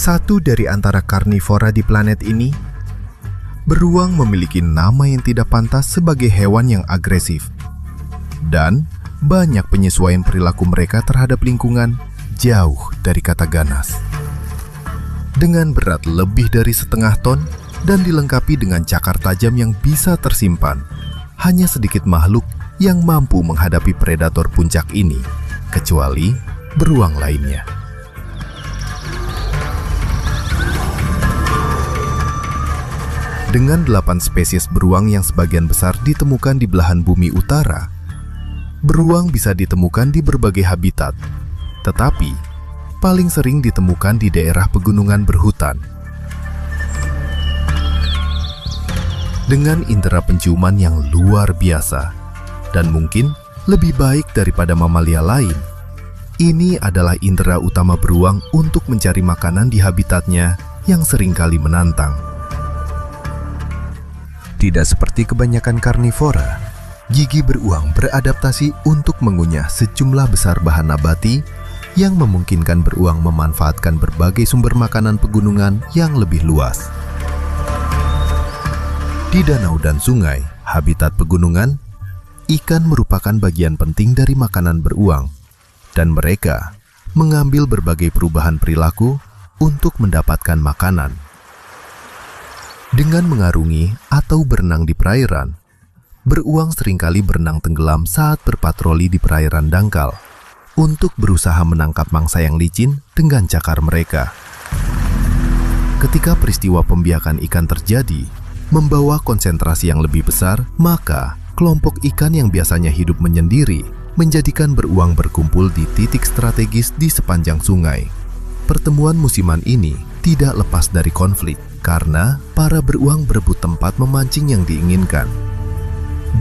satu dari antara karnivora di planet ini, beruang memiliki nama yang tidak pantas sebagai hewan yang agresif. Dan banyak penyesuaian perilaku mereka terhadap lingkungan jauh dari kata ganas. Dengan berat lebih dari setengah ton dan dilengkapi dengan cakar tajam yang bisa tersimpan, hanya sedikit makhluk yang mampu menghadapi predator puncak ini, kecuali beruang lainnya. Dengan 8 spesies beruang yang sebagian besar ditemukan di belahan bumi utara, beruang bisa ditemukan di berbagai habitat, tetapi paling sering ditemukan di daerah pegunungan berhutan. Dengan indera penciuman yang luar biasa, dan mungkin lebih baik daripada mamalia lain, ini adalah indera utama beruang untuk mencari makanan di habitatnya yang seringkali menantang. Tidak seperti kebanyakan karnivora, gigi beruang beradaptasi untuk mengunyah sejumlah besar bahan nabati yang memungkinkan beruang memanfaatkan berbagai sumber makanan pegunungan yang lebih luas. Di danau dan sungai, habitat pegunungan, ikan merupakan bagian penting dari makanan beruang, dan mereka mengambil berbagai perubahan perilaku untuk mendapatkan makanan. Dengan mengarungi atau berenang di perairan, beruang seringkali berenang tenggelam saat berpatroli di perairan dangkal untuk berusaha menangkap mangsa yang licin dengan cakar mereka. Ketika peristiwa pembiakan ikan terjadi, membawa konsentrasi yang lebih besar, maka kelompok ikan yang biasanya hidup menyendiri menjadikan beruang berkumpul di titik strategis di sepanjang sungai. Pertemuan musiman ini tidak lepas dari konflik, karena para beruang berebut tempat memancing yang diinginkan.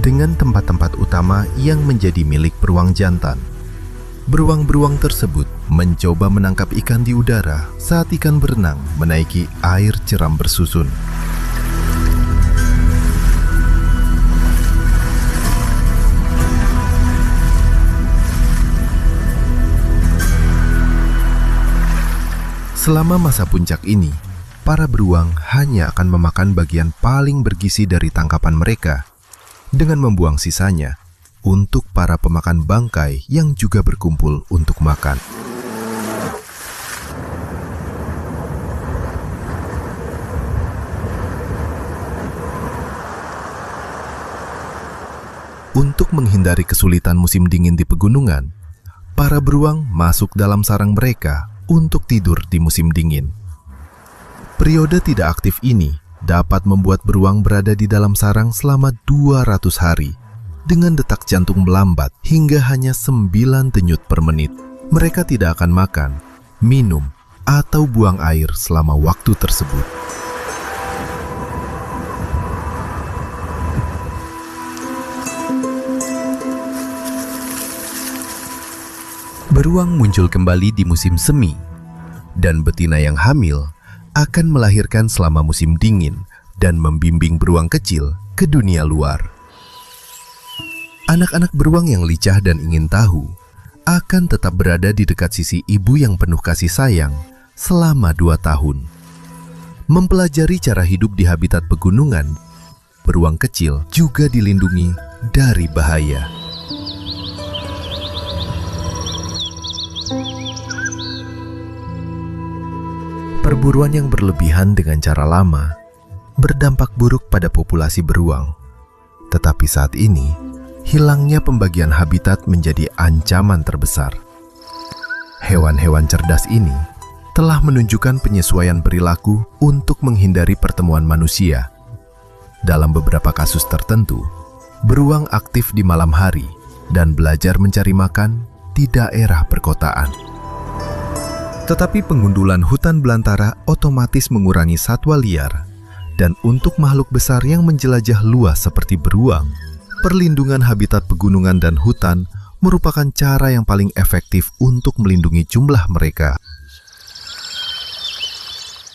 Dengan tempat-tempat utama yang menjadi milik beruang jantan, beruang-beruang tersebut mencoba menangkap ikan di udara saat ikan berenang menaiki air jeram bersusun. Selama masa puncak ini, para beruang hanya akan memakan bagian paling bergizi dari tangkapan mereka, dengan membuang sisanya untuk para pemakan bangkai yang juga berkumpul untuk makan. Untuk menghindari kesulitan musim dingin di pegunungan, para beruang masuk dalam sarang mereka untuk tidur di musim dingin. Periode tidak aktif ini dapat membuat beruang berada di dalam sarang selama 200 hari dengan detak jantung melambat hingga hanya 9 denyut per menit. Mereka tidak akan makan, minum, atau buang air selama waktu tersebut. Beruang muncul kembali di musim semi, dan betina yang hamil akan melahirkan selama musim dingin dan membimbing beruang kecil ke dunia luar. Anak-anak beruang yang lincah dan ingin tahu akan tetap berada di dekat sisi ibu yang penuh kasih sayang selama 2 tahun. Mempelajari cara hidup di habitat pegunungan, beruang kecil juga dilindungi dari bahaya. Perburuan yang berlebihan dengan cara lama berdampak buruk pada populasi beruang. Tetapi saat ini, hilangnya pembagian habitat menjadi ancaman terbesar. Hewan-hewan cerdas ini telah menunjukkan penyesuaian perilaku untuk menghindari pertemuan manusia. Dalam beberapa kasus tertentu, beruang aktif di malam hari dan belajar mencari makan di daerah perkotaan. Tetapi pengundulan hutan belantara otomatis mengurangi satwa liar, dan untuk makhluk besar yang menjelajah luas seperti beruang, perlindungan habitat pegunungan dan hutan merupakan cara yang paling efektif untuk melindungi jumlah mereka.